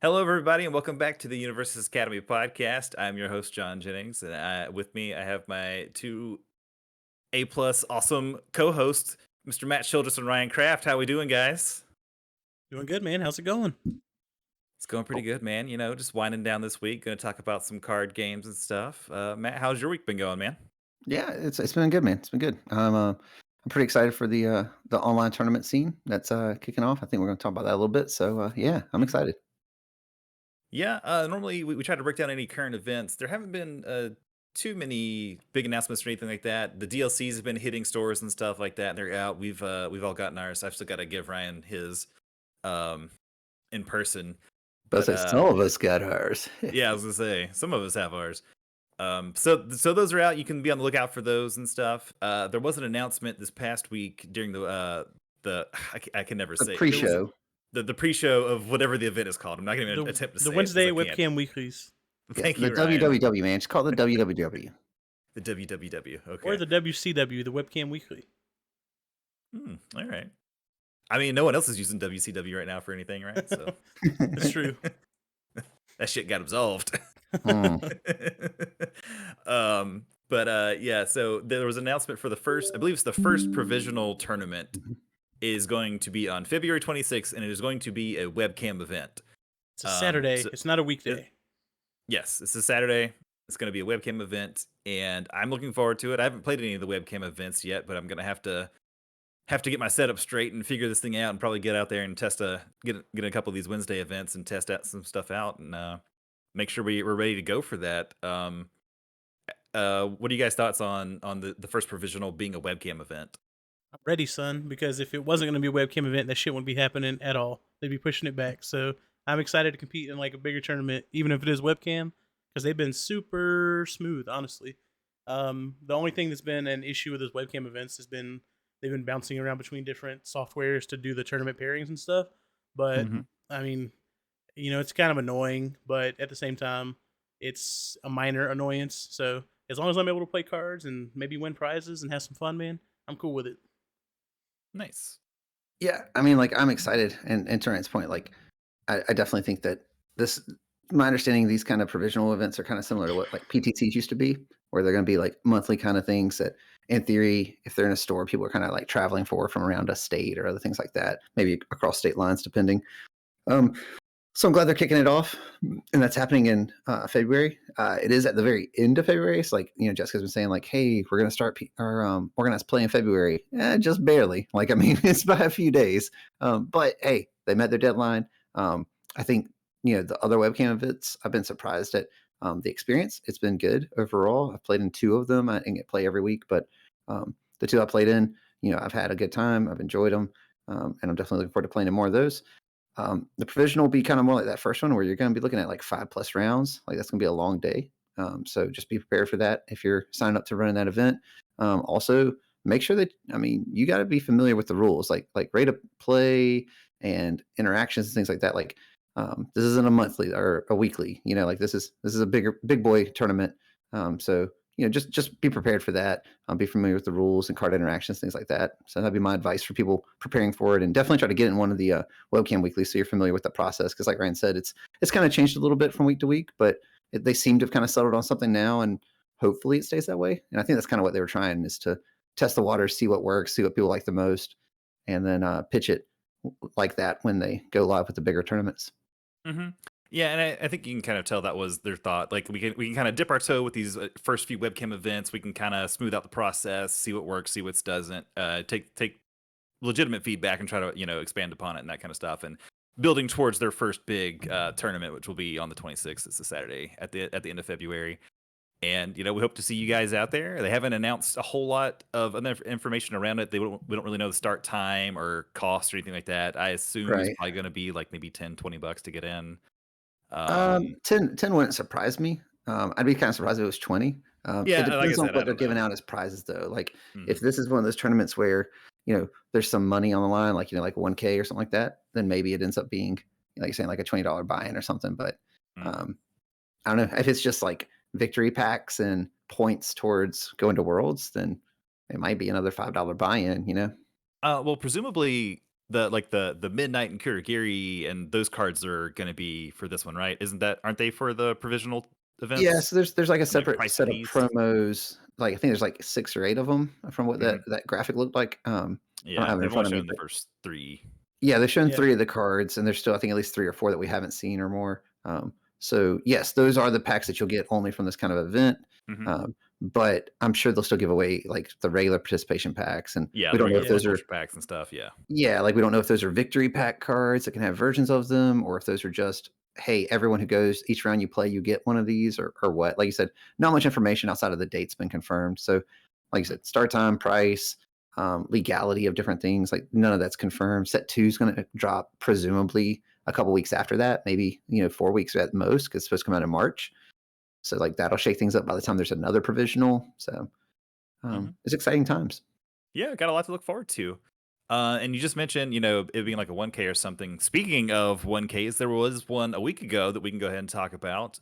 Hello, everybody, and welcome back to the Universes Academy podcast. I'm your host, John Jennings, and with me, I have my two A+ awesome co-hosts, Mr. Matt Childress and Ryan Kraft. How we doing, guys? Doing good, man. How's it going? It's going pretty good, man. Just winding down this week. Going to talk about some card games and stuff. Matt, how's your week been going, man? Yeah, it's been good, man. It's been good. I'm pretty excited for the online tournament scene that's kicking off. I think we're going to talk about that a little bit. So yeah, I'm Mhm. excited. Yeah, normally we try to break down any current events. There haven't been too many big announcements or anything like that. The DLCs have been hitting stores and stuff like that. They're out. We've all gotten ours. I've still got to give Ryan his um in person. But But say some of us got ours. yeah, I was gonna say some of us have ours. So those are out. You can be on the lookout for those and stuff. There was an announcement this past week during the I can never The say it. There was pre-show. the pre-show of whatever the event is called. I'm not gonna even The attempt to the say it because Wednesday I can't. webcam weeklies Yeah, Thank the you, Ryan. WWW, man. Just call it the WWW. The WWW. or Okay. the WCW, the webcam weekly. All right. I mean, no one else is using WCW right now for anything, right? So It's true. that shit got absolved. Hmm. Yeah, so there was an announcement for the first, I believe it's the first provisional tournament Mhm. is going to be on February 26th, and it is going to be a webcam event. It's a So Saturday. It's not a it, weekday. yes, it's a Saturday. It's going to be a webcam event, and I'm looking forward to it. I haven't played any of the webcam events yet, but I'm going to have to get my setup straight and figure this thing out, and probably get out there and get a couple of these Wednesday events and test out some stuff out, and make sure we're ready to go for that. What are you guys' thoughts on the first provisional being a webcam event? I'm ready, son, because if it wasn't going to be a webcam event, that shit wouldn't be happening at all. They'd be pushing it back. So I'm excited to compete in like a bigger tournament, even if it is webcam, because they've been super smooth, honestly. The only thing that's been an issue with those webcam events has been they've been bouncing around between different softwares to do the tournament pairings and stuff. But Mhm. I mean, it's kind of annoying, but at the same time, it's a minor annoyance. So as long as I'm able to play cards and maybe win prizes and have some fun, man, I'm cool with it. Nice. Yeah, I mean, like I'm excited, and to Ryan's point, like I definitely think that this. My understanding, these kind of provisional events are kind of similar to what like PTCs used to be, where they're going to be like monthly kind of things that, in theory, if they're in a store, people are kind of like traveling for from around a state or other things like that, maybe across state lines, depending. Um, so I'm glad they're kicking it off, and that's happening in February. It is at the very end of February. It's like Jessica's been saying, like, "Hey, we're gonna start our organized play in February." Just barely. Like, I mean, it's by a few days. But hey, they met their deadline. I think the other webcam events. I've been surprised at the experience. It's been good overall. I've played in two of them. I didn't get play every week, but the two I played in, I've had a good time. I've enjoyed them, and I'm definitely looking forward to playing in more of those. The provisional will be kind of more like that first one where you're going to be looking at like 5+ rounds. Like that's going to be a long day. So just be prepared for that if you're signing up to run that event. Also, make sure that you got to be familiar with the rules, like rate of play and interactions and things like that. Like this isn't a monthly or a weekly. Like this is a big boy tournament. So just be prepared for that. Be familiar with the rules and card interactions, things like that. So that'd be my advice for people preparing for it, and definitely try to get in one of the webcam weekly so you're familiar with the process. Because like Ryan said, it's kind of changed a little bit from week to week, but they seem to have kind of settled on something now, and hopefully it stays that way. And I think that's kind of what they were trying, is to test the waters, see what works, see what people like the most, and then pitch it like that when they go live with the bigger tournaments. hmm Yeah, and I think you can kind of tell that was their thought. Like we can kind of dip our toe with these first few webcam events. We can kind of smooth out the process, see what works, see what doesn't. Take legitimate feedback and try to expand upon it and that kind of stuff. And building towards their first big tournament, which will be on the 26th. It's a Saturday at the end of February. And we hope to see you guys out there. They haven't announced a whole lot of other information around it. We don't really know the start time or cost or anything like that. I assume it's Right. probably going to be like maybe $10-20 to get in. 10 wouldn't surprise me. I'd be kind of surprised if it was 20. It Yeah, like I depends on said, I what they're don't know. giving out as prizes, though. Like, if hmm this is one of those tournaments where, there's some money on the line, like 1K or something like that, then maybe it ends up being, like you're saying, like a $20 buy-in or something. But hmm um, I don't know. If it's just like victory packs and points towards going to Worlds, then it might be another $5 buy-in, Well, presumably the Midnight and Kurogiri and those cards are gonna be for this one, right? Aren't they for the provisional Yeah, events? so there's like a And, like, separate priced set of these? promos. Like I think there's like 6 or 8 of them from what Mhm. that graphic looked like. I don't Yeah, have it in they've only front of me, shown the but first 3. yeah, they've shown Yeah. 3 of the cards, and there's still I think at least 3 or 4 that we haven't seen or more. So yes, those are the packs that you'll get only from this kind of event. Mhm. But I'm sure they'll still give away like the regular participation packs, and Yeah, we the don't know regular if those Yeah. are exposure packs and stuff, yeah. yeah, like we don't know if those are victory pack cards that can have versions of them, or if those are just hey, everyone who goes each round you play, you get one of these, or what. Like you said, not much information outside of the date's been confirmed. So, like you Mhm. said, start time, price, legality of different things, like none of that's confirmed. Set two is going to drop presumably a couple weeks after that, maybe 4 weeks at most, because it's supposed to come out in March. So like that'll shake things up by the time there's another provisional. So Mhm. it's exciting times. Yeah, got a lot to look forward to. And you just mentioned, it being like a 1K or something. Speaking of 1Ks, there was one a week ago that we can go ahead and talk about.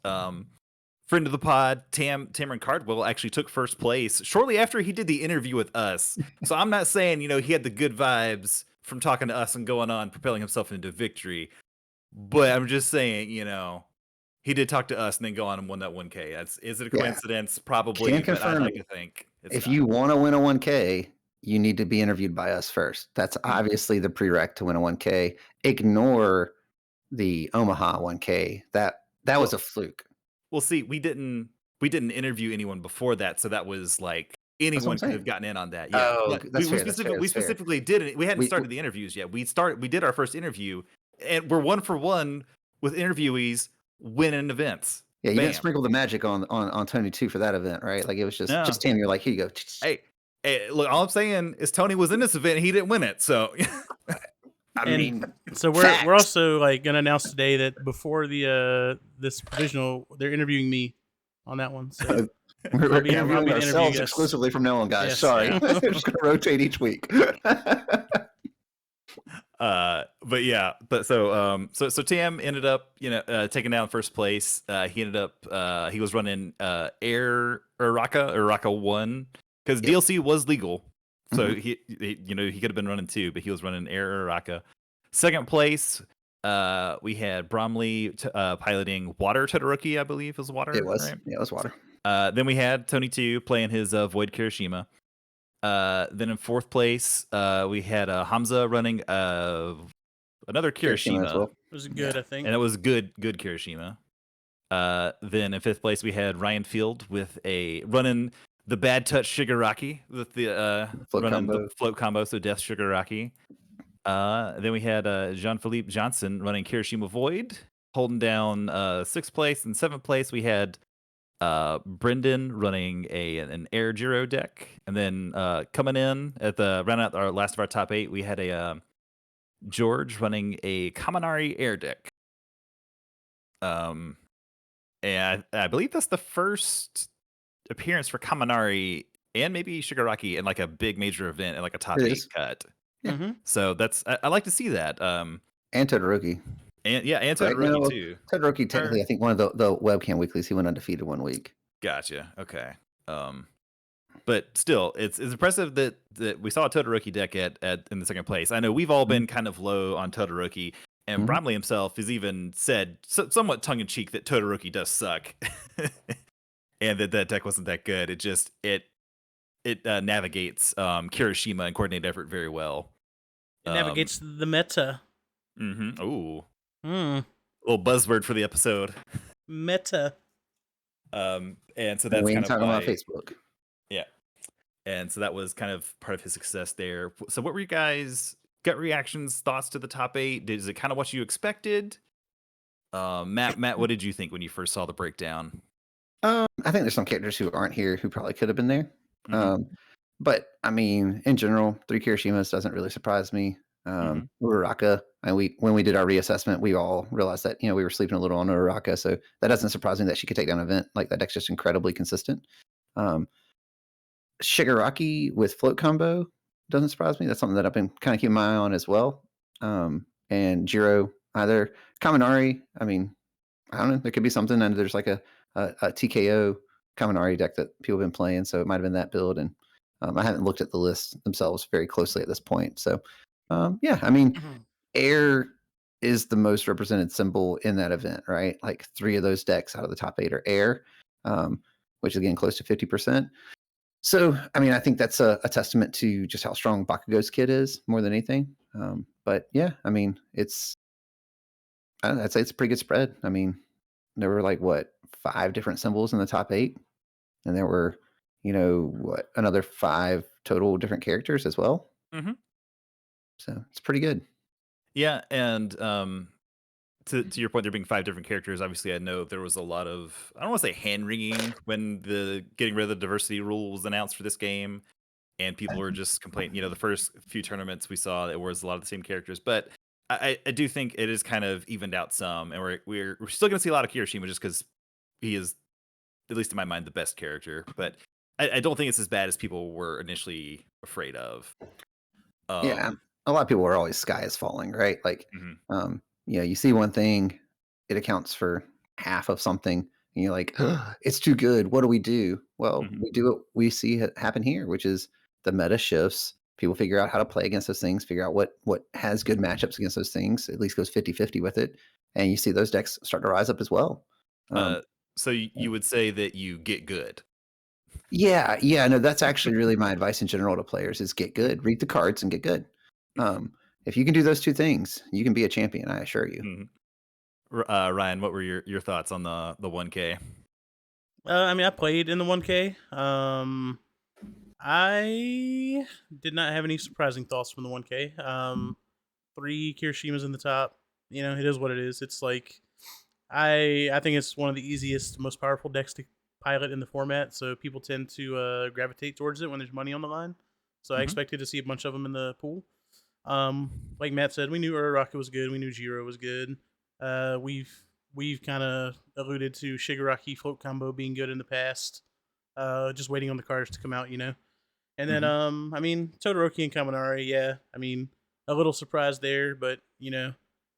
Friend of the pod, Tamron Cardwell, actually took first place shortly after he did the interview with us. So I'm not saying, he had the good vibes from talking to us and going on, propelling himself into victory. But I'm just saying, he did talk to us and then go on and won that 1K. Is it a Yeah, coincidence? can Probably, but I'd confirm like to think it's if not. you want to win a 1K, you need to be interviewed by us first. That's Mm. obviously the prereq to win a 1K. Ignore the Omaha 1K. That was Well, a fluke. see, we didn't interview anyone before that, so that was like That's what I'm anyone could have saying. gotten in on that. Yeah, Oh, but we that's we fair. That's fair. specific we That's fair. specifically did it. We hadn't We started the interviews yet. We did our first interview, and we're 1 for 1 with interviewees winning events. yeah, you didn't Bam. sprinkle the magic on Tony too for that event, right? Like it was just No. Tim. You're like, here you go. Hey, look, all I'm saying is Tony was in this event and he didn't win it. So I And mean, so we're facts. also like gonna announce today that before the this provisional, they're interviewing me on that one. So We're I'll interviewing be the interview ourselves guest. exclusively from now on, guys. Yes. Sorry, yeah. we're just gonna rotate each week. But yeah, so Tam ended up, taking down first place. He ended up, he was running Air Uraka 1 because Yep. DLC was legal. So Mhm. he could have been running 2, but he was running Air Uraka. Second place, we had Bromley piloting Water Todoroki, I believe is Water, It was. right? Yeah, it was water. Then we had Tony 2 playing his Void Kirishima. Then in fourth place, we had Hamza running another Hiroshima as Kirishima, well. It was Yeah. good, I think. and it was good Kirishima. Then in fifth place, we had Ryan Field with running the Bad Touch Shigaraki with the Float running the combo. float combo, so Death Shigaraki. Then we had Jean-Philippe Johnson running Kirishima Void, holding down sixth place. And seventh place, we had Brendan running an Air Giro deck, and then coming in at the round out our last of our top 8, we had a George running a Kaminari Air deck. And I believe that's the first appearance for Kaminari and maybe Shigaraki in like a big major event and like a top It 8 is. cut. Yeah. Mm-hmm. So I like to see that. And Todoroki. And yeah, and Right? Todoroki too. Todoroki technically, Or- I think one of the webcam weeklies, he went undefeated 1 week. Gotcha. Okay. But still, it's impressive that we saw a Todoroki deck at in the second place. I know we've all been kind of low on Todoroki, and Mhm. Bromley himself has even said somewhat tongue in cheek that Todoroki does suck, and that deck wasn't that good. It navigates Kirishima and coordinated effort very well. It navigates the meta. Ooh, Mm. little buzzword for the episode. Meta. And so And that's we kind ain't of talking why. about Facebook. Yeah. And so that was kind of part of his success there. So what were you guys' gut reactions, thoughts to the top 8? Is it kind of what you expected? Matt, what did you think when you first saw the breakdown? I think there's some characters who aren't here who probably could have been there. Mhm. But I mean, in general, 3 Kirishimas doesn't really surprise me. Mhm. Uraraka, and when we did our reassessment, we all realized that we were sleeping a little on Uraraka, so that doesn't surprise me that she could take down an event. Like that deck's just incredibly consistent. Um, Shigaraki with float combo doesn't surprise me. That's something that I've been kind of keeping my eye on as well. And Jiro either Kaminari. I mean, I don't know. There could be something, and there's like a TKO Kaminari deck that people have been playing, so it might have been that build. And I haven't looked at the list themselves very closely at this point. So Yeah, I mean, Mhm. air is the most represented symbol in that event, right? Like 3 of those decks out of the top 8 are air, which is getting close to 50%. So, I mean, I think that's a testament to just how strong Bakugo's kit is more than anything. But yeah, I mean, I'd say it's a pretty good spread. I mean, there were like what 5 different symbols in the top 8, and there were, what another 5 total different characters as well. Hmm. So it's pretty good. Yeah, and to your point, there being 5 different characters. Obviously, I know there was a lot of, I don't want to say hand wringing when the getting rid of the diversity rule was announced for this game, and people were just complaining. The first few tournaments we saw, it was a lot of the same characters, but I do think it is kind of evened out some, and we're still going to see a lot of Kirishima just because he is, at least in my mind, the best character. But I don't think it's as bad as people were initially afraid of. Yeah, Um, a lot of people are always sky is falling, right? Like, mhm, you see one thing, it accounts for half of something, and you're like, "It's too good. What do we do?" Well, mhm. we do what we see happen here, which is the meta shifts. People figure out how to play against those things, figure out what has good matchups against those things. At least goes 50-50 with it, and you see those decks start to rise up as well. Um, Uh, so you would say that you get good. yeah, yeah, no, that's actually really my advice in general to players is get good, read the cards and get good. Um, if you can do those 2 things, you can be a champion, I assure you. Mhm. Ryan, what were your thoughts on the 1K? I mean, I played in the 1K. I did not have any surprising thoughts from the 1K. 3 Kirishimas in the top. It is what it is. It's like I think it's one of the easiest, most powerful decks to pilot in the format. So people tend to gravitate towards it when there's money on the line. So I Mhm. expected to see a bunch of them in the pool. Like Matt said, we knew Uraraka was good. We knew Jiro was good. We've kind of alluded to Shigaraki float combo being good in the past. Just waiting on the cards to come out. And then Mhm. I mean Todoroki and Kaminari, yeah. I mean a little surprised there, but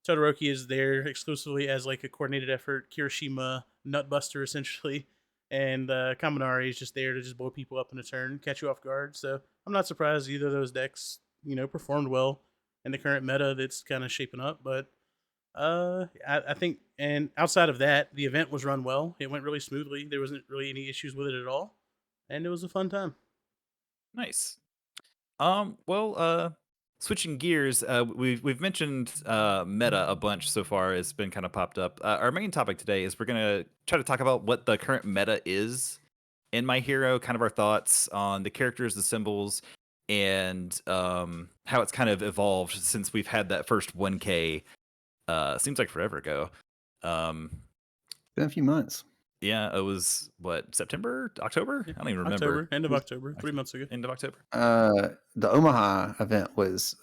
Todoroki is there exclusively as like a coordinated effort, Kirishima nutbuster essentially, and Kaminari is just there to just blow people up in a turn, catch you off guard. So I'm not surprised either of those decks performed well in the current meta that's kind of shaping up. But I think, and outside of that, the event was run well. It went really smoothly. There wasn't really any issues with it at all, and it was a fun time. Nice. Well, switching gears, we've mentioned meta a bunch so far. It's been kind of popped up. Our main topic today is we're gonna try to talk about what the current meta is in My Hero, kind of our thoughts on the characters, the symbols, and how it's kind of evolved since we've had that first 1K. Seems like forever ago. Um, Been a few months. yeah, it was what, September, October? Yeah. I don't even remember. October, end It of was October, Oct- 3 months ago. End of October. The Omaha event was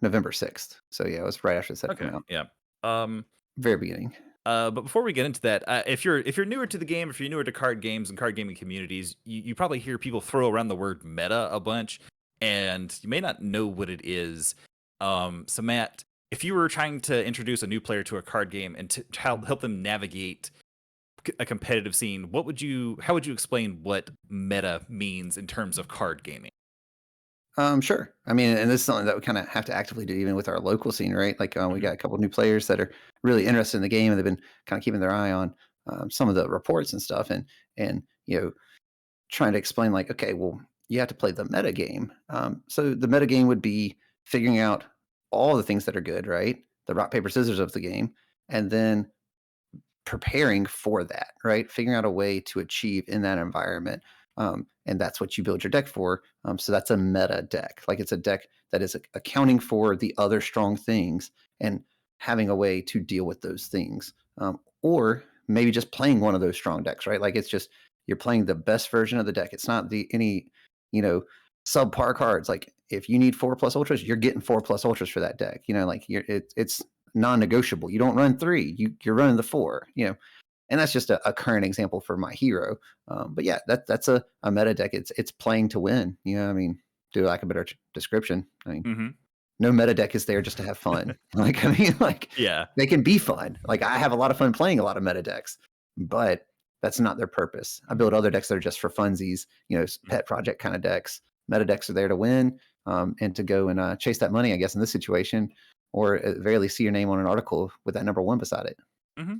November 6th. So yeah, it was right after the set come Okay, out. yeah. Um, Very beginning. but before we get into that, if you're newer to the game, if you're newer to card games and card gaming communities, you probably hear people throw around the word meta a bunch, and you may not know what it is. So Matt, if you were trying to introduce a new player to a card game and to help them navigate a competitive scene, how would you explain what meta means in terms of card gaming? Sure. I mean, and this is something that we kind of have to actively do even with our local scene, right? Like we Hmm. got a couple new players that are really interested in the game, and they've been kind of keeping their eye on some of the reports and stuff, and trying to explain like, okay, well, you have to play the meta game. So the meta game would be figuring out all the things that are good, right? The rock paper scissors of the game, and then preparing for that, right? Figuring out a way to achieve in that environment. And that's what you build your deck for. So that's a meta deck. Like it's a deck that is accounting for the other strong things and having a way to deal with those things. Or maybe just playing one of those strong decks, right? Like it's just you're playing the best version of the deck. It's not any, you know, subpar cards. Like if you need 4+ ultras, you're getting 4+ ultras for that deck. Like it's non-negotiable. You don't run 3, you're running the 4, and that's just a current example for my hero. But yeah, that's a meta deck. It's playing to win. I mean, do like a better description. I mean, Hmm. no meta deck is there just to have fun. Like, I mean, like Yeah. they can be fun. Like I have a lot of fun playing a lot of meta decks, but that's not their purpose. I build other decks that are just for funsies, pet project kind of decks. Meta decks are there to win. and to go and chase that money, I guess, in this situation, or at the very least see your name on an article with that number one beside it. Hmm.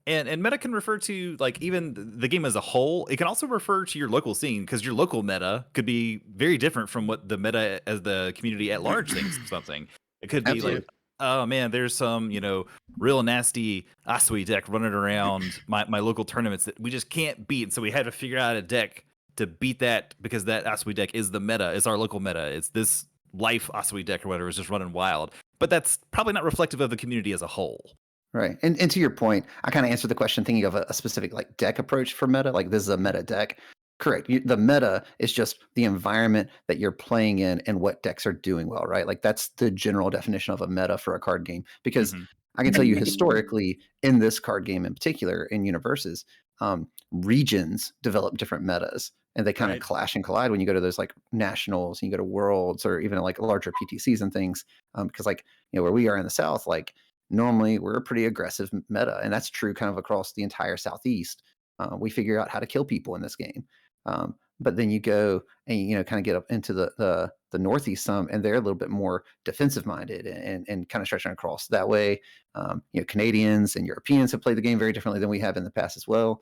And meta can refer to like even the game as a whole. It can also refer to your local scene because your local meta could be very different from what the meta as the community at large thinks of something. It could be like, Absolutely. oh man, there's some real nasty Asui deck running around my local tournaments that we just can't beat, and so we had to figure out a deck to beat that because that Asui deck is the meta. It's our local meta. It's this life Asui deck or whatever is just running wild. But that's probably not reflective of the community as a whole. Right. And to your point, I kind of answered the question thinking of a specific like deck approach for meta. Like this is a meta deck. Correct. The meta is just the environment that you're playing in and what decks are doing well, right? Like that's the general definition of a meta for a card game. Because Hmm. I can tell you historically in this card game in particular, in universes, regions develop different metas and they kind of Right. clash and collide when you go to those like nationals and you go to worlds or even like larger PTCs and things. Because like, where we are in the South, like normally we're a pretty aggressive meta, and that's true kind of across the entire Southeast. We figure out how to kill people in this game. But then you go and kind of get up into the Northeast some, and they're a little bit more defensive minded and kind of stretching across that way. Canadians and Europeans have played the game very differently than we have in the past as well.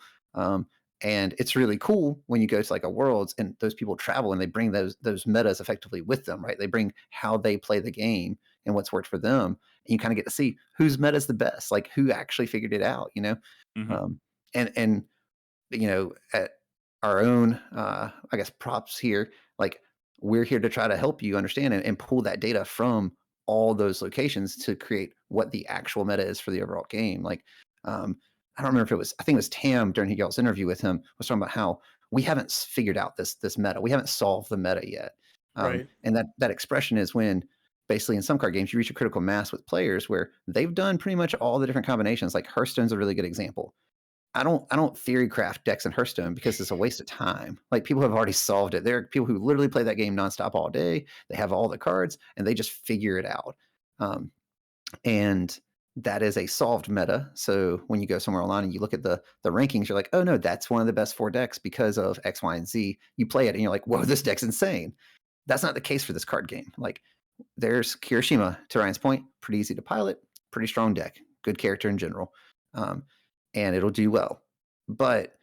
And it's really cool when you go to like a worlds and those people travel and they bring those metas effectively with them, right? They bring how they play the game and what's worked for them, and you kind of get to see whose meta is the best, like who actually figured it out, Hmm. um, and at our own, I guess, props here, like we're here to try to help you understand and pull that data from all those locations to create what the actual meta is for the overall game. Like, I don't remember if it was, I think it was Tam during y'all's interview with him was talking about how we haven't figured out this meta. We haven't solved the meta yet. Right. And that expression is when basically in some card games you reach a critical mass with players where they've done pretty much all the different combinations. Like Hearthstone's a really good example. I don't theory craft decks in Hearthstone because it's a waste of time. Like people have already solved it. There are people who literally play that game nonstop all day. They have all the cards and they just figure it out. Um, and that is a solved meta. So when you go somewhere online and you look at the rankings, you're like, oh no, that's one of the best four decks because of X, Y, and Z. You play it and you're like, whoa, this deck's insane. That's not the case for this card game. Like there's Kirishima, to Ryan's point, pretty easy to pilot, pretty strong deck, good character in general. Um, and it'll do well. But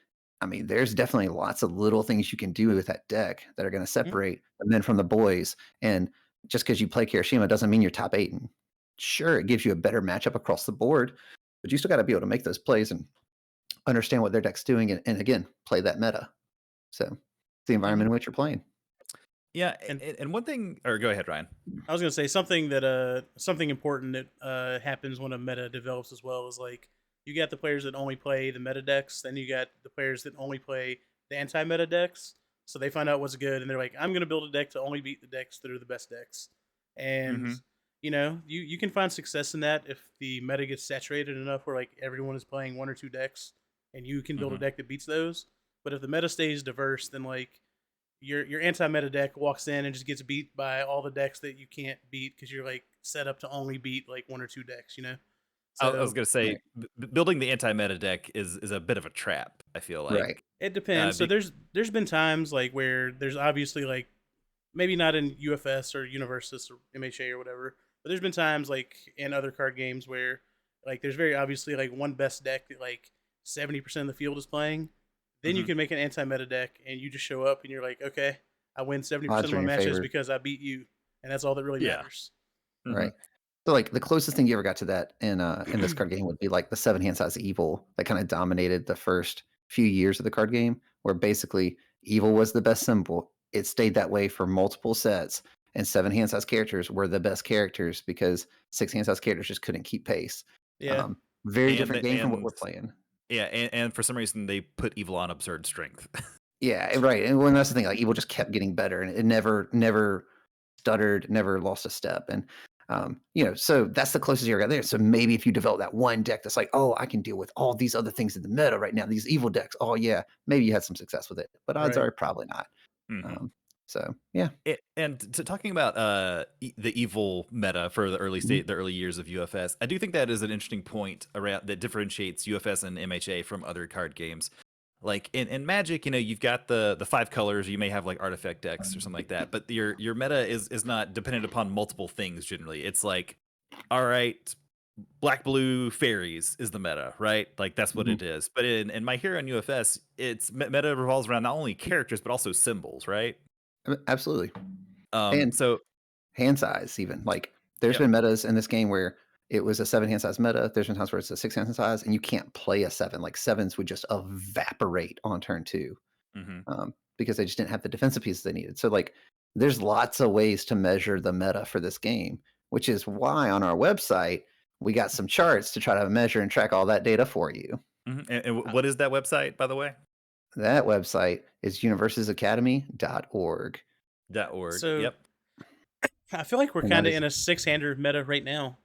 I mean, there's definitely lots of little things you can do with that deck that are going to Mhm. separate the men from the boys. And just because you play Kirishima doesn't mean you're top eight. And sure, it gives you a better matchup across the board, but you still got to be able to make those plays and understand what their deck's doing and again, play that meta. So it's the Mhm. environment in which you're playing. Yeah, And and one thing, or go ahead, Ryan. I was gonna say something important that happens when a meta develops as well is like you got the players that only play the meta decks, then you got the players that only play the anti-meta decks. So they find out what's good and they're like, I'm gonna build a deck to only beat the decks that are the best decks. And Hmm. you can find success in that if the meta gets saturated enough where like everyone is playing one or two decks and you can build a Hmm. deck that beats those. But if the meta stays diverse, then like your anti-meta deck walks in and just gets beat by all the decks that you can't beat because you're like set up to only beat like one or two decks. I was So gonna say Right. building the anti-meta deck is a bit of a trap. I feel Right. like. it depends. So Be, there's been times like where there's obviously like maybe not in UFS or Universus or MHA or whatever, but there's been times like in other card games where like there's very obviously like one best deck that like 70% of the field is playing. Then you mhm. can make an anti-meta deck and you just show up and you're like, okay, I win 70% Odds of are my in your matches favor. because I beat you, and that's all that really Yeah. matters. Hmm. Right. So like the closest thing you ever got to that in this card game would be like the seven hand size evil that kind of dominated the first few years of the card game, where basically evil was the best symbol. It stayed that way for multiple sets, and seven hand size characters were the best characters because six hand size characters just couldn't keep pace. Yeah, Very And different game from what and we're playing. yeah, and for some reason they put evil on absurd strength. Yeah, right. And when that's the thing, like evil just kept getting better, and it never stuttered, never lost a step. And so that's the closest you ever got there. So maybe if you develop that one deck that's like, oh, I can deal with all these other things in the meta right now, these evil decks. Oh yeah, maybe you had some success with it, but odds right. are probably not. Hmm. Um, so yeah. And talking about the evil meta for the Mhm. the early years of UFS, I do think that is an interesting point around that differentiates UFS and MHA from other card games. Like in Magic, you've got the 5 colors. You may have like artifact decks or something like that, but your meta is not dependent upon multiple things. Generally, it's like, all right, black blue fairies is the meta, right? Like that's what Mhm. it is. But in My Hero and UFS, its meta revolves around not only characters but also symbols, right? Absolutely. Um, And so hand size even. Like there's yep. been metas in this game where it was a 7 hand size meta. There's been times where it's a 6 hand size and you can't play a 7. Like 7s would just evaporate on turn 2 Hmm. because they just didn't have the defensive pieces they needed. So like there's lots of ways to measure the meta for this game, which is why on our website we got some charts to try to measure and track all that data for you. Hmm. And Uh, what is that website, by the way? That website is universesacademy.org. .org. So Yep. I feel like we're And that kind of is in a 6-hander meta right now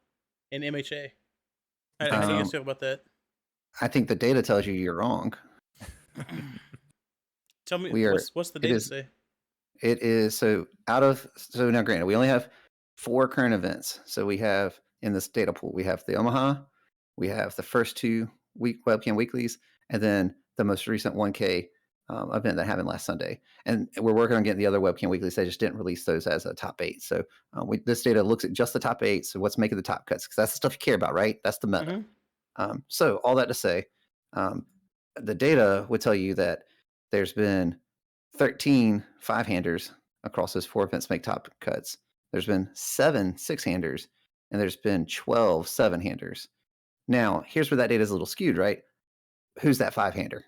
in MHA. You think How do you guys um, feel about that? I think the data tells you you're wrong. Tell me We are what's the it data is say? It is so now granted, we only have 4 current events. So we have in this data pool, we have the Omaha, we have the first 2 webcam weeklies, and then the most recent 1K event that happened last Sunday. And we're working on getting the other webcam weeklies. They just didn't release those as a top 8. So this data looks at just the top 8. So what's making the top cuts? Because that's the stuff you care about, right? That's the meta. Mm-hmm. So all that to say, um, the data would tell you that there's been 13 5-handers across those 4 events make top cuts. There's been 7 6-handers, and there's been 12 7-handers. Now, here's where that data is a little skewed, right? Who's that 5-hander?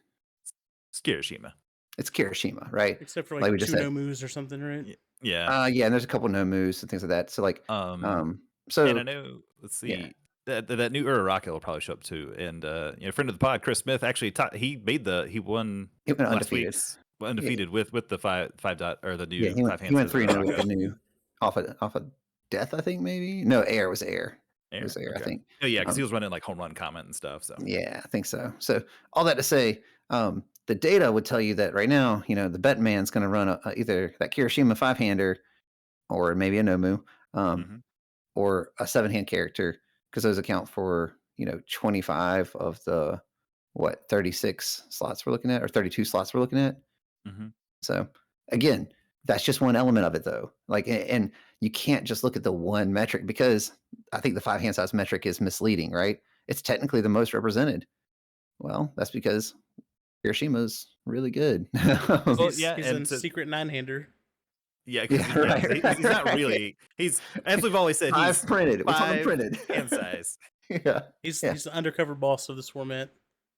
Kirishima. It's Kirishima, right? Except for Like like we just two said. no moves or something, right? Yeah. Yeah, and there's a couple no moves and things like that. So like, Um, um, and I so know, let's yeah, see, that new Uraraka will probably show up too. And friend of the pod, Chris Smith, actually he won he went last undefeated. week's Yeah, undefeated with the five dot or the yeah, new he went 5 hand he went says 3-0 with the Uraraka. new off of death, I think maybe. No, air was air. It was Air, air, I okay. think. Oh yeah, because he Um, was running like home run comment and stuff. So Yeah, I think so. So all that to say, the data would tell you that right now, the bet man's going to run either that Kirishima 5-hander or maybe a Nomu, um, hmm or a 7-hand character because those account for 25 of the 36 slots we're looking at or 32 slots we're looking at. hmm So again, that's just one element of it though. Like, and you can't just look at the one metric because I think the 5-hand size metric is misleading, right? It's technically the most represented. Well, that's because Hiroshima's really good. Because well, he's yeah, he's and a secret 9-hander. because Yeah, right, he's right, not right. really, he's, as we've always said, 5 he's printed. We told them 5 printed. hand size. Yeah, He's yeah, he's the undercover boss of this format.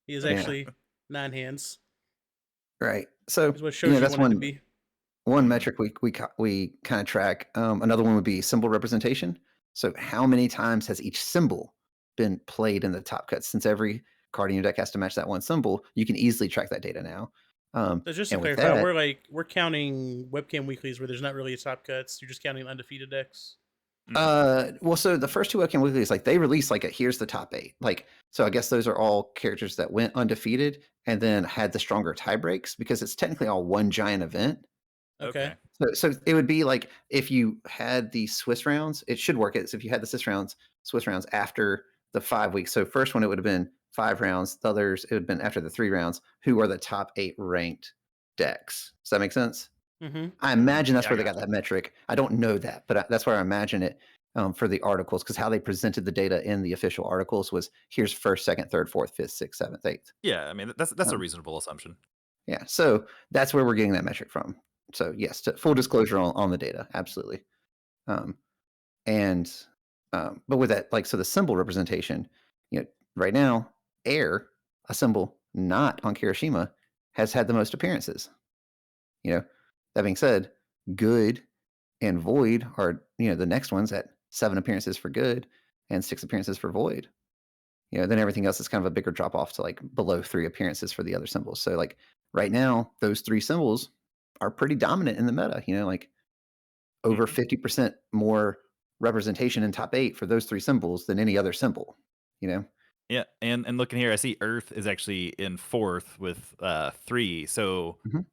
He is yeah, actually 9 hands. right. So, Is what shows you that's wanted to one be. one Hmm. metric we kind of track. Another one would be symbol representation. So, how many times has each symbol been played in the top cut? Since every card in your deck has to match that one symbol, you can easily track that data now. So just to And with clarify, that, we're counting webcam weeklies where there's not really a top cuts. You're just counting undefeated decks. Hmm. well, so the first 2 Webcam Weeklies, like they released like here's the top 8. Like, so I guess those are all characters that went undefeated and then had the stronger tie breaks because it's technically all one giant event. Okay. Okay. So it would be like if you had the Swiss rounds, it should work as if you had the Swiss rounds after the 5 weeks. So first one it would have been 5 rounds. The others it would have been after the 3 rounds. Who are the top 8 ranked decks? Does that make sense? Mm-hmm. I imagine that's Yeah, I where they got got that metric. I don't know that, but that's where I imagine it for the articles because how they presented the data in the official articles was here's first, second, third, fourth, fifth, sixth, seventh, eighth. you. Yeah, I mean that's a Um, reasonable assumption. yeah, so that's where we're getting that metric from. So yes, full disclosure on the data, absolutely. Um, and but with that, like so, the symbol representation, right now, air, a symbol not on Kirishima, has had the most appearances. You know, that being said, good and Void are the next ones at 7 appearances for Good and 6 appearances for Void. Then everything else is kind of a bigger drop off to like below 3 appearances for the other symbols. So like right now, those 3 symbols are pretty dominant in the meta. Like over Hmm. 50% more representation in top 8 for those 3 symbols than any other symbol. You know, Yeah, and looking here, I see Earth is actually in 4th with 3. So Mhm.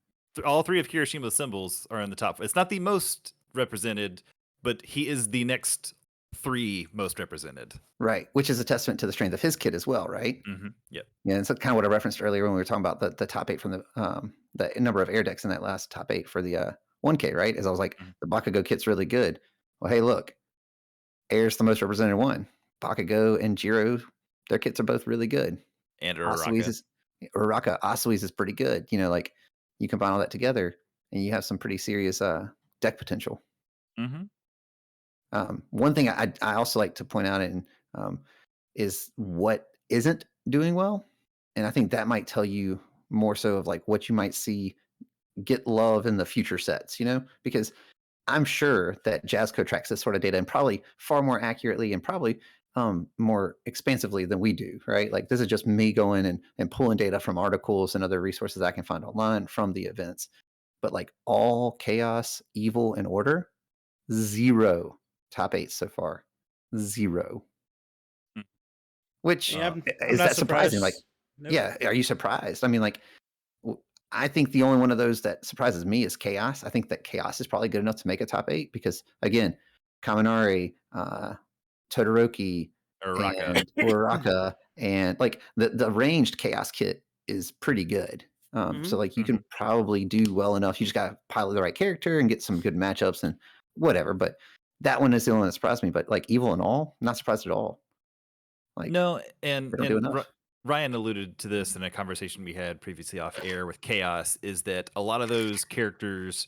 all 3 of Kirishima's symbols are in the top. It's not the most represented, but he is the next 3 most represented. Right, which is a testament to the strength of his kit as well, right? Yep. Yeah, and so kind of what I referenced earlier when we were talking about the top 8 from the number of air decks in that last top 8 for the 1K, right? As I was like, Mhm. the Bakugo kit's really good. Well, hey, look, air's the most represented one. Bakugo and Jiro, their kits are both really good. And Asui's Uraraka. is Asui's is pretty good. You know, like you combine all that together and you have some pretty serious deck potential. Mhm. One thing I also like to point out um, is what isn't doing well, and I think that might tell you more so of like what you might see get love in the future sets. You know, because I'm sure that Jazzco tracks this sort of data and probably far more accurately and probably more expansively than we do, right? Like this is just me going and pulling data from articles and other resources I can find online from the events. But like all chaos, evil, and order, zero top 8 so far. Zero. Mm. Which Yeah, Uh, I'm is not that surprising? Like, surprised. Nope. yeah, are you surprised? I mean, like, I think the only one of those that surprises me is Chaos. I think that Chaos is probably good enough to make a top 8 because, again, Kaminari, Todoroki, Uraraka. and Uraraka, and like the ranged Chaos kit is pretty good. Hmm. So like you Mhm. can probably do well enough. You just got to pilot the right character and get some good matchups and whatever. But that one is the only one that surprised me. But like Evil and All, not surprised at all. Like No, and they don't do enough. Ryan alluded to this in a conversation we had previously off air with Chaos, is that a lot of those characters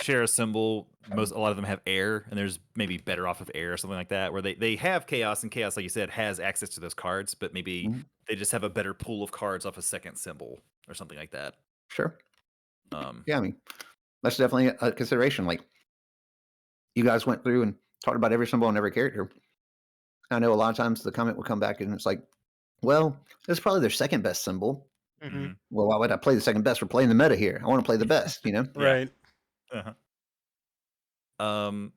share a symbol. A lot of them have air, and there's maybe better off of air or something like that, where they have Chaos, and Chaos, like you said, has access to those cards, but maybe Mhm. they just have a better pool of cards off a second symbol or something like that. Sure. Um, Yeah, I mean, that's definitely a consideration. Like you guys went through and talked about every symbol and every character. I know a lot of times the comment will come back and it's like, well, it's probably their second best symbol. Hmm. mhm. Well, why would I play the second best? We're playing the meta here. I want to play the best, you know? Yeah. Right. Uh-huh. Um,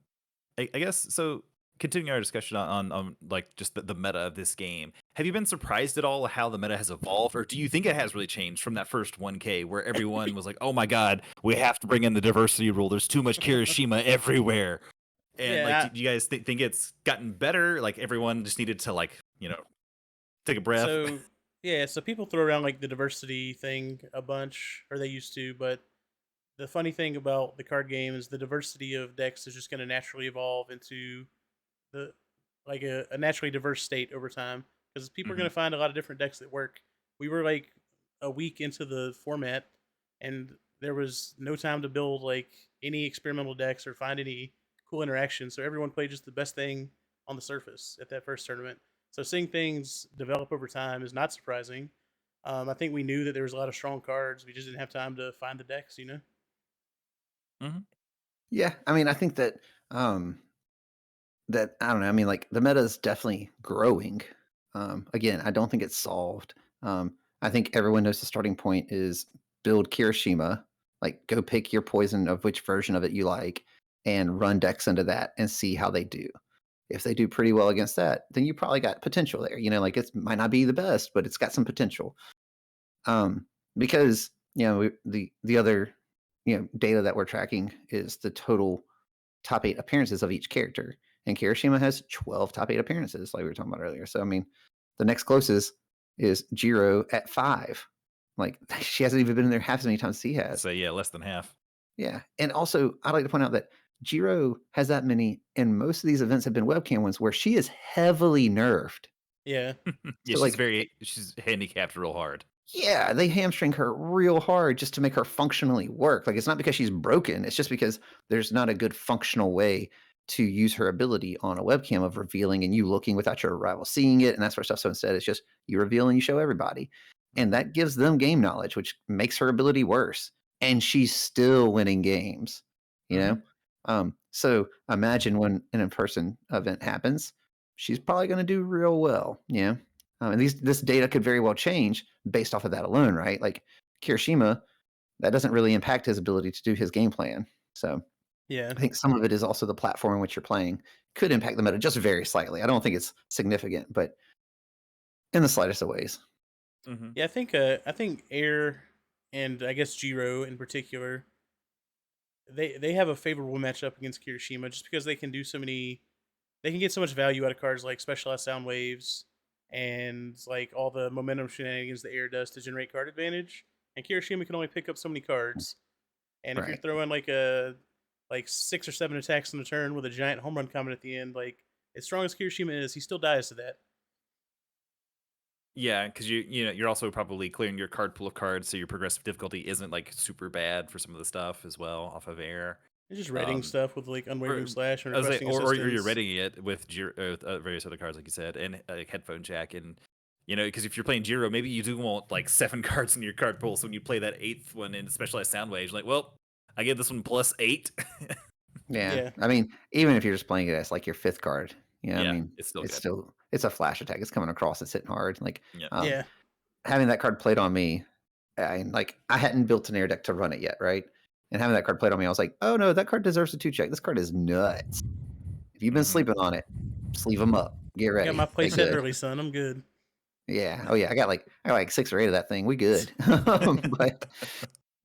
I guess so. Continuing our discussion on like just the meta of this game, have you been surprised at all how the meta has evolved, or do you think it has really changed from that first 1K where everyone was like, "Oh my god, we have to bring in the diversity rule. There's too much Kirishima everywhere." And like, Yeah. do you guys think it's gotten better? Like everyone just needed to like take a breath. So yeah, so people throw around like the diversity thing a bunch, or they used to, but the funny thing about the card game is the diversity of decks is just going to naturally evolve into the like a naturally diverse state over time because people are going Hmm. to find a lot of different decks that work. We were like a week into the format, and there was no time to build like any experimental decks or find any cool interactions. So everyone played just the best thing on the surface at that first tournament. So seeing things develop over time is not surprising. I think we knew that there was a lot of strong cards. We just didn't have time to find the decks, you know. Hmm. Yeah. I mean, I think um that I don't know. I mean, like the meta is definitely growing. Again, I don't think it's solved. I think everyone knows the starting point is build Kirishima, like go pick your poison of which version of it you like and run decks into that and see how they do. If they do pretty well against that, then you probably got potential there. You know, like it might not be the best, but it's got some potential. Um, because the other data that we're tracking is the total top 8 appearances of each character, and Kirishima has 12 top 8 appearances, like we were talking about earlier. So I mean, the next closest is Jiro at 5. Like she hasn't even been in there half as many times as he has. So yeah, less than half. Yeah, and also I'd like to point out that Jiro has that many, and most of these events have been webcam ones where she is heavily nerfed. Yeah. Yeah, So like, she's handicapped real hard. yeah, they hamstring her real hard just to make her functionally work. Like it's not because she's broken, it's just because there's not a good functional way to use her ability on a webcam of revealing and you looking without your rival seeing it and that sort of stuff. So instead it's just you reveal and you show everybody. And Mhm. that gives them game knowledge, which makes her ability worse. And she's still winning games, you know? Mhm. So imagine when an in-person event happens, she's probably going to do real well, you know? And this data could very well change based off of that alone, right? Like Kirishima, that doesn't really impact his ability to do his game plan. So Yeah. I think some of it is also the platform in which you're playing could impact the meta just very slightly. I don't think it's significant, but in the slightest of ways. Mhm. Yeah, I think Air and I guess Jiro in particular, they have a favorable matchup against Kirishima just because they can do so many they can get so much value out of cards like specialized sound waves and like all the momentum shenanigans the air does to generate card advantage. And Kirishima can only pick up so many cards. And if you're Right. throwing like 6 or 7 attacks in a turn with a giant home run coming at the end, like as strong as Kirishima is, he still dies to that. Yeah, because you're also probably clearing your card pool of cards, so your progressive difficulty isn't like super bad for some of the stuff as well off of air. It's just reading Um, stuff with like unwavering or slash and I was say, requesting or you're assistance. readying it with various other cards, like you said, and like headphone jack, and because if you're playing Jiro, maybe you do want like 7 cards in your card pool. So when you play that 8th one in specialized sound wave, you're like, well, I gave this one +8. Yeah. Yeah, I mean, even if you're just playing it as like your fifth card, I Yeah, mean, it's still it's good. still it's a flash attack. It's coming across. It's hitting hard. Like, Yeah. um, yeah, having that card played on me, I hadn't built an air deck to run it yet, right? And having that card played on me, I was like, oh no, that card deserves a 2 check. This card is nuts. If you've been Hmm. sleeping on it, sleeve them up. Get I got my ready. They playset good. early, son. I'm good. Yeah. Oh yeah. I got like 6 or 8 of that thing. We good. but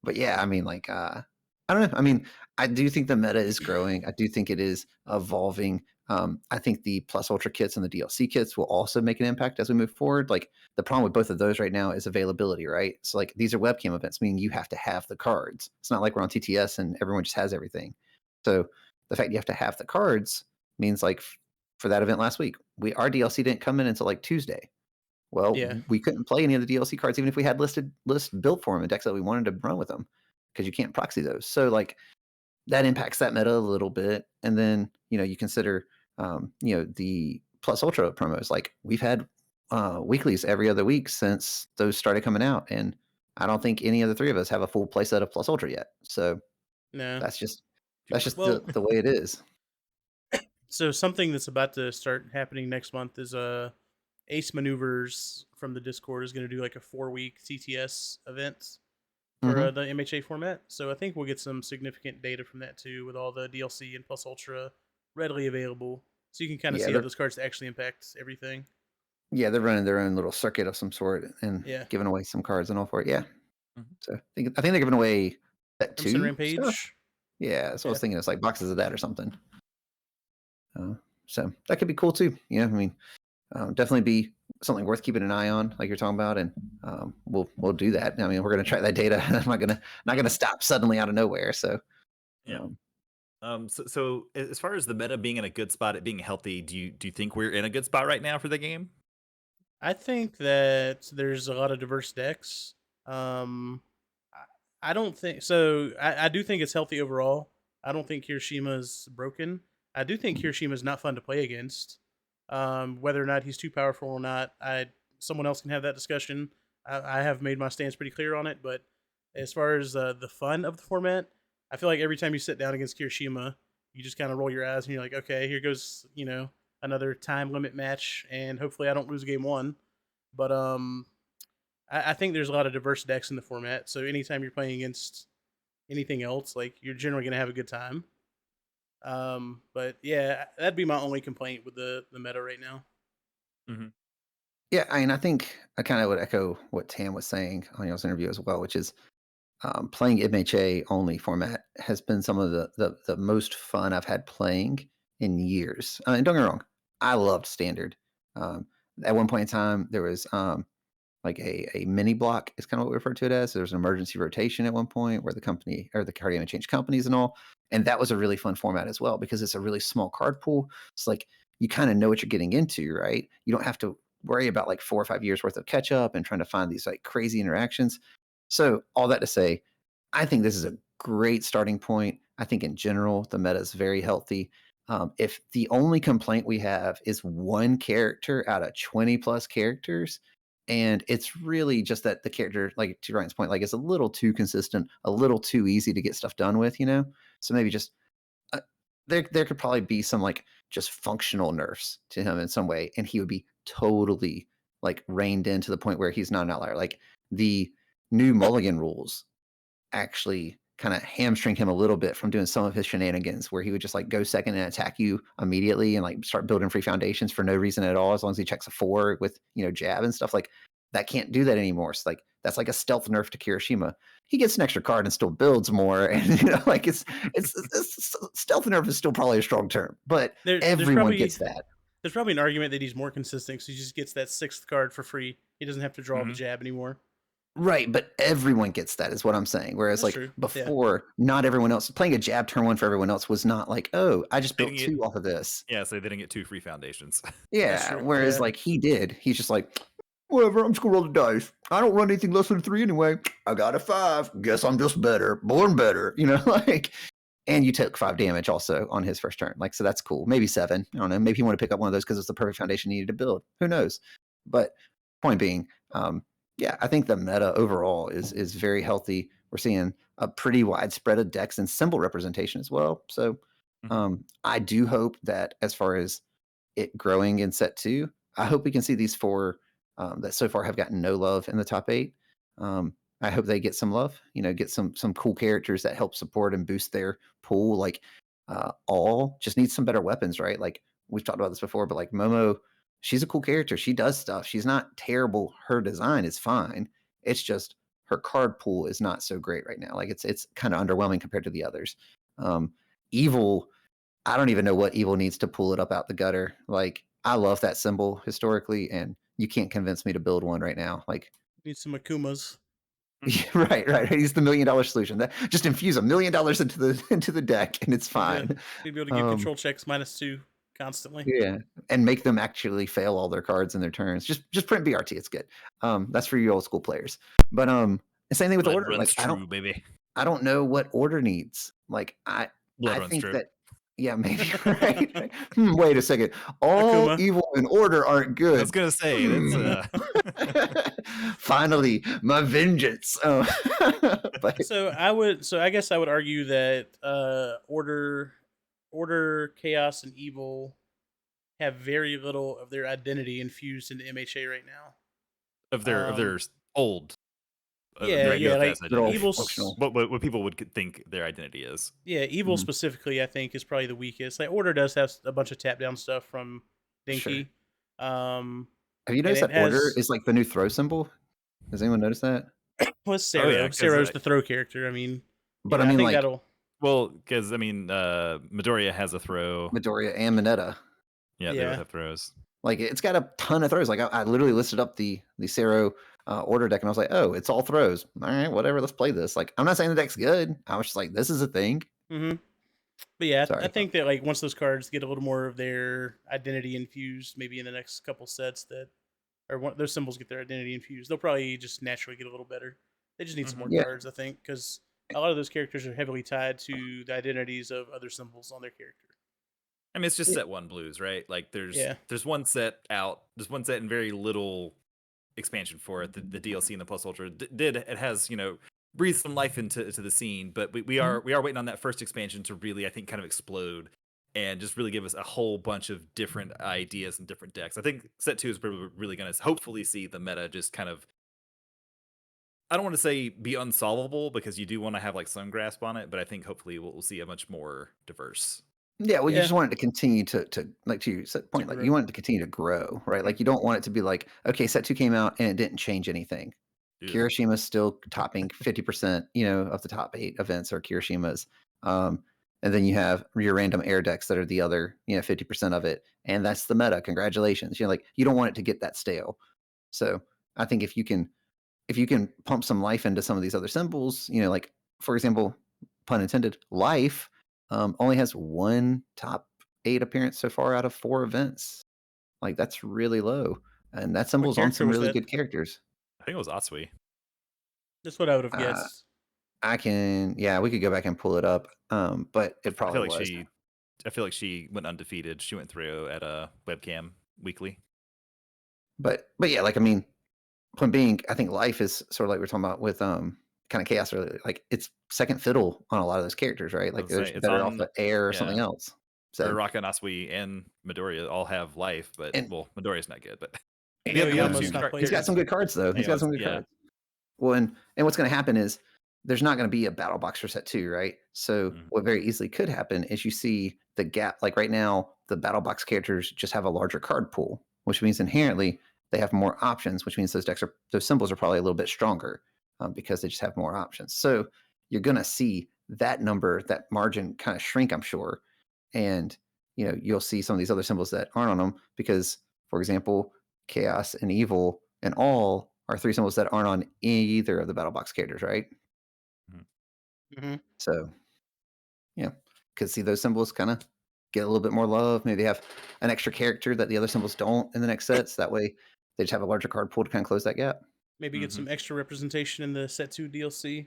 but yeah, I mean, like, I don't know. I mean, I do think the meta is growing. I do think it is evolving. I think the Plus Ultra kits and the DLC kits will also make an impact as we move forward. Like the problem with both of those right now is availability, right? So like these are webcam events, meaning you have to have the cards. It's not like we're on TTS and everyone just has everything. So the fact you have to have the cards means like for that event last week, our DLC didn't come in until like Tuesday. Well, Yeah, we couldn't play any of the DLC cards, even if we had lists built for them and decks that we wanted to run with them, because you can't proxy those. So like that impacts that meta a little bit. And then you consider the Plus Ultra promos. Like we've had weeklies every other week since those started coming out, and I don't think any of the three of us have a full playset of Plus Ultra yet. So no. that's just Too Well, the way it is. so something that's about to start happening next month is Ace Maneuvers from the Discord is going to do like a 4 week CTS event for Hmm. the MHA format. So I think we'll get some significant data from that too, with all the DLC and Plus Ultra readily available. So you can kind of Yeah, see how those cards actually impact everything. they're running their own little circuit of some sort and Yeah, giving away some cards and all for it. Yeah. Mhm. So I think they're giving away that Crimson 2 stuff. Rampage. Yeah, so I Yeah, was thinking it's like boxes of that or something. Uh, so that could be cool too. I mean, definitely be something worth keeping an eye on, like you're talking about, and we'll do that. I mean, we're gonna track that data. I'm not gonna stop suddenly out of nowhere. So Yeah. um, So as far as the meta being in a good spot, it being healthy, do you think we're in a good spot right now for the game? I think that there's a lot of diverse decks. I don't think so. I do think it's healthy overall. I don't think Hiroshima's broken. I do think Hiroshima's not fun to play against. Whether or not he's too powerful or not, someone else can have that discussion. I have made my stance pretty clear on it, but as far as the fun of the format, I feel like every time you sit down against Kirishima, you just kind of roll your eyes and you're like, okay, here goes another time limit match, and hopefully I don't lose game one. But I think there's a lot of diverse decks in the format, so anytime you're playing against anything else, like you're generally gonna have a good time. But yeah, that'd be my only complaint with the meta right now. Hmm. yeah, I mean, I think I kind of would echo what Tam was saying on y'all's interview as well, which is playing MHA only format has been some of the most fun I've had playing in years. And don't get me wrong, I loved standard. Um, at one point in time, there was like a mini block is kind of what we refer to it as. So there was an emergency rotation at one point where the company or the card game changed companies and all. And that was a really fun format as well because it's a really small card pool. It's like you kind of know what you're getting into, right? You don't have to worry about like 4 or 5 years worth of catch up and trying to find these like crazy interactions. So all that to say, I think this is a great starting point. I think in general, the meta is very healthy. If the only complaint we have is one character out of 20 plus characters, and it's really just that the character, like to Ryan's point, like it's a little too consistent, a little too easy to get stuff done with. So maybe just uh, there could probably be some like just functional nerfs to him in some way, and he would be totally like reined in to the point where he's not an outlier. Like the new Mulligan rules actually kind of hamstring him a little bit from doing some of his shenanigans where he would just like go second and attack you immediately and like start building free foundations for no reason at all as long as he checks a 4 with jab and stuff like that. Can't do that anymore. So like that's like a stealth nerf to Kirishima. He gets an extra card and still builds more, and like it's stealth nerf is still probably a strong term, but There, there's everyone probably gets that. there's probably an argument that he's more consistent, so he just gets that sixth card for free. He doesn't have to draw the Mhm. jab anymore. Right, but everyone gets that is what I'm saying. Whereas That's like true. Yeah, before, not everyone else playing a jab turn one for everyone else was not like, oh, I just They built didn't get 2 off of this. yeah, so they didn't get 2 free foundations. that's Yeah. true. Whereas Yeah, like he did. He's just like, whatever, I'm just gonna roll the dice. I don't run anything less than 3 anyway. I got a 5. Guess I'm just better. Born better. Like and you took 5 damage also on his first turn. Like, so that's cool. Maybe 7. I don't know. Maybe you want to pick up one of those because it's the perfect foundation you needed to build. Who knows? But point being, yeah, I think the meta overall is very healthy. We're seeing a pretty wide spread of decks and symbol representation as well. So Mhm. I do hope that as far as it growing in set 2, I hope we can see these 4 that so far have gotten no love in the top 8. I hope they get some love, get some cool characters that help support and boost their pool. Like all just needs some better weapons, right? Like we've talked about this before, but like Momo, she's a cool character. She does stuff. She's not terrible. Her design is fine. It's just her card pool is not so great right now. Like it's kind of underwhelming compared to the others. Um, Evil, I don't even know what Evil needs to pull it up out the gutter. Like I love that symbol historically, and you can't convince me to build one right now. Like need some Akumas. yeah, right. He's the $1 million solution. That just infuse $1 million into the deck, and it's Need to fine. be able to give Um, control checks -2 constantly. yeah, and make them actually fail all their cards in their turns. Just print BRT. It's good. That's for you old school players. But the same thing with Blood order. runs Like true, baby. I don't know what order needs. Like Blood I runs think true. that yeah, maybe right. Wait a second. All Akuma. evil and order aren't I was good. gonna say that's Hmm. Finally, my vengeance. Oh. But So I guess I would argue that order, chaos, and evil have very little of their identity infused into MHA right now. of Um, their old yeah, their yeah, like UFS they're all identity. evil's functional. What people would think their identity is. yeah, evil Mhm. specifically, I think is probably the weakest. Like order does have a bunch of tap down stuff from Sure. Dinky, um, Have you and noticed it that order has is like the new throw symbol? Has anyone noticed that? what's Oh yeah, Cero? because Cero's the throw character. I mean, But I I mean, think like that'll I mean, Midoriya has a throw. Midoriya and Mineta. Yeah, they both yeah. have throws. Like it's got a ton of throws. Like I literally listed up the Cero order deck, and I was like, oh, it's all throws. All right, whatever. Let's play this. Like I'm not saying the deck's good. I was just like, this is a thing. hmm But yeah, I Sorry. think that like once those cards get a little more of their identity infused, maybe in the next couple sets that or those symbols get their identity infused, they'll probably just naturally get a little better. They just need some Mhm. more Yeah. cards, I think, because a lot of those characters are heavily tied to the identities of other symbols on their character. I mean, it's just Yeah. set one blues, right? Like Yeah, there's one set out, there's one set and very little expansion for it. The DLC and the Plus Ultra did it has breathed some life into the scene, but we are waiting on that first expansion to really I think kind of explode and just really give us a whole bunch of different ideas and different decks. I think set 2 is really going to hopefully see the meta just kind of I don't want to say be unsolvable because you do want to have like some grasp on it, but I think hopefully we'll see a much more diverse. Yeah, well, you yeah, just want it to continue to like to your to point, like you grow. want it to continue to grow, right? Mhm. Like you don't want it to be like, okay, set 2 came out and it didn't change anything. Ugh. Kirishima's still topping 50%, of the top 8 events are Kirishimas. And then you have your random air decks that are the other, 50% of it. And that's the meta. Congratulations. Like you don't want it to get that stale. So I think if you can pump some life into some of these other symbols, like for example, pun intended, life only has one top 8 appearance so far out of 4 events. Like that's really low, and that What symbol's on character some was really that? good characters. I think it was Atsui. That's what I would have Uh, guessed. I can, yeah, we could go back and pull it up, but it I feel probably like was. she went undefeated. She went through at a webcam weekly. But yeah, like I mean, point being, I think life is sort of like we're talking about with kind of chaos. Really, like it's second fiddle on a lot of those characters, right? I Like would they're say just it's better off on the air or yeah. something else. So Uraraka, Asui, and Midoriya all have life, but and well, Midoriya's not good, but the other Aoyama's two not he's played got yet. some good cards though. He's got some good yeah. cards. Well, and what's going to happen is there's not going to be a battle box for set 2, right? So Mhm. what very easily could happen is you see the gap. Like right now, the battle box characters just have a larger card pool, which means inherently they have more options, which means those symbols are probably a little bit stronger because they just have more options. So you're going to see that number, that margin kind of shrink, I'm sure. And you'll see some of these other symbols that aren't on them because, for example, chaos and evil and all are three symbols that aren't on either of the battle box characters, right? Mhm. Hmm. So could see those symbols kind of get a little bit more love. Maybe have an extra character that the other symbols don't in the next sets. That way, they just have a larger card pool to kind of close that gap. Maybe get Mhm. some extra representation in the set 2 DLC.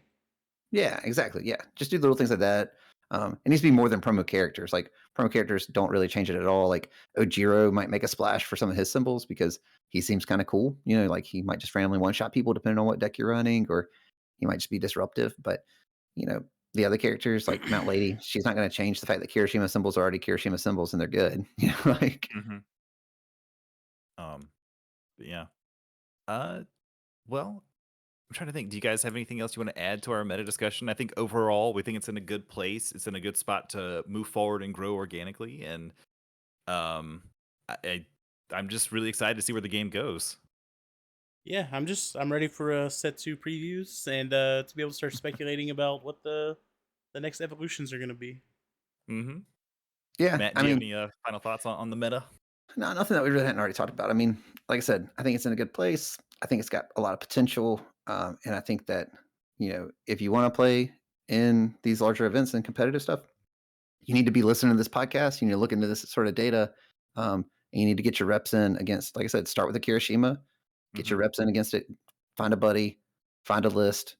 Yeah, exactly. Yeah, just do little things like that. It needs to be more than promo characters. Like promo characters don't really change it at all. Like Ojiro might make a splash for some of his symbols because he seems kind of cool. Like he might just randomly one shot people depending on what deck you're running, or he might just be disruptive. But you know, the other characters like Mount Lady, she's not going to change the fact that Kirishima symbols are already Kirishima symbols and they're good. Like Mhm. Um, but yeah. Uh, well, I'm trying to think. Do you guys have anything else you want to add to our meta discussion? I think overall, we think it's in a good place. It's in a good spot to move forward and grow organically. And um, I'm just really excited to see where the game goes. Yeah, I'm ready for set 2 previews and to be able to start speculating about what the next evolutions are going to be. Hmm. yeah, Matt, I do you have mean, any final thoughts on the meta? no, nothing that we really hadn't already talked about. I mean, like I said, I think it's in a good place. I think it's got a lot of potential, and I think that if you want to play in these larger events and competitive stuff, you need to be listening to this podcast. You need to look into this sort of data, and you need to get your reps in against. Like I said, start with the Kirishima, get your Hmm. reps in against it. Find a buddy, find a list,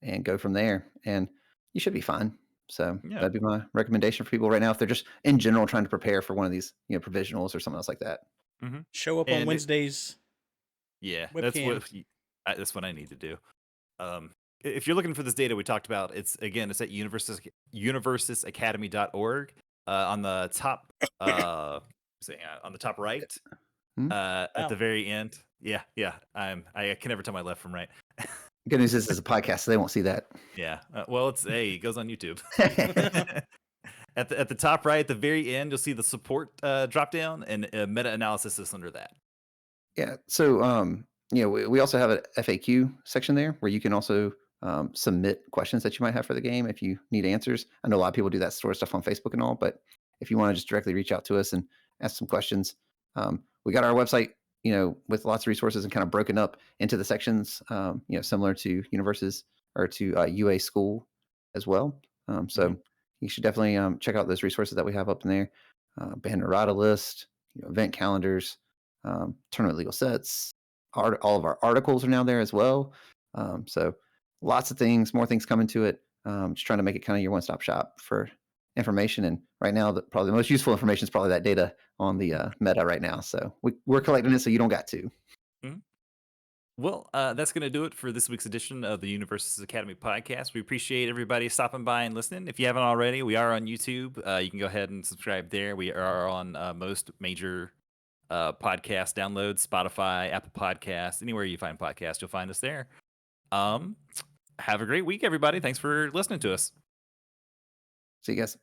and go from there. And you should be fine. So Yeah. that'd be my recommendation for people right now if they're just in general trying to prepare for one of these, provisionals or something else like that. Hmm. Show up on And Wednesdays yeah, webcam. that's what I need to do. If you're looking for this data we talked about, it's at universesacademy.org. On the top, on the top right, Hmm? at the Wow. very end. Yeah, yeah. I can never tell my left from right. Good news is it's a podcast, so they won't see that. Yeah. Well, it goes on YouTube. At the top right, at the very end, you'll see the support drop down, and meta analysis is under that. Yeah. So, we also have an FAQ section there where you can also submit questions that you might have for the game if you need answers. I know a lot of people do that sort of stuff on Facebook and all, but if you want to just directly reach out to us and ask some questions, we got our website, with lots of resources and kind of broken up into the sections, similar to Universes or to UA School as well. So Hmm. you should definitely check out those resources that we have up in there. Band errata list, event calendars, tournament legal sets. All of our articles are now there as well. So lots of things, more things coming to it. Just trying to make it kind of your one-stop shop for information. And right now, probably the most useful information is probably that data on the meta right now. So we're collecting it so you don't got to. Hmm. Well, that's going to do it for this week's edition of the Universes Academy podcast. We appreciate everybody stopping by and listening. If you haven't already, we are on YouTube. You can go ahead and subscribe there. We are on most major podcast downloads, Spotify, Apple Podcasts, anywhere you find podcasts, you'll find us there. Um, have a great week, everybody. Thanks for listening to us. See you guys.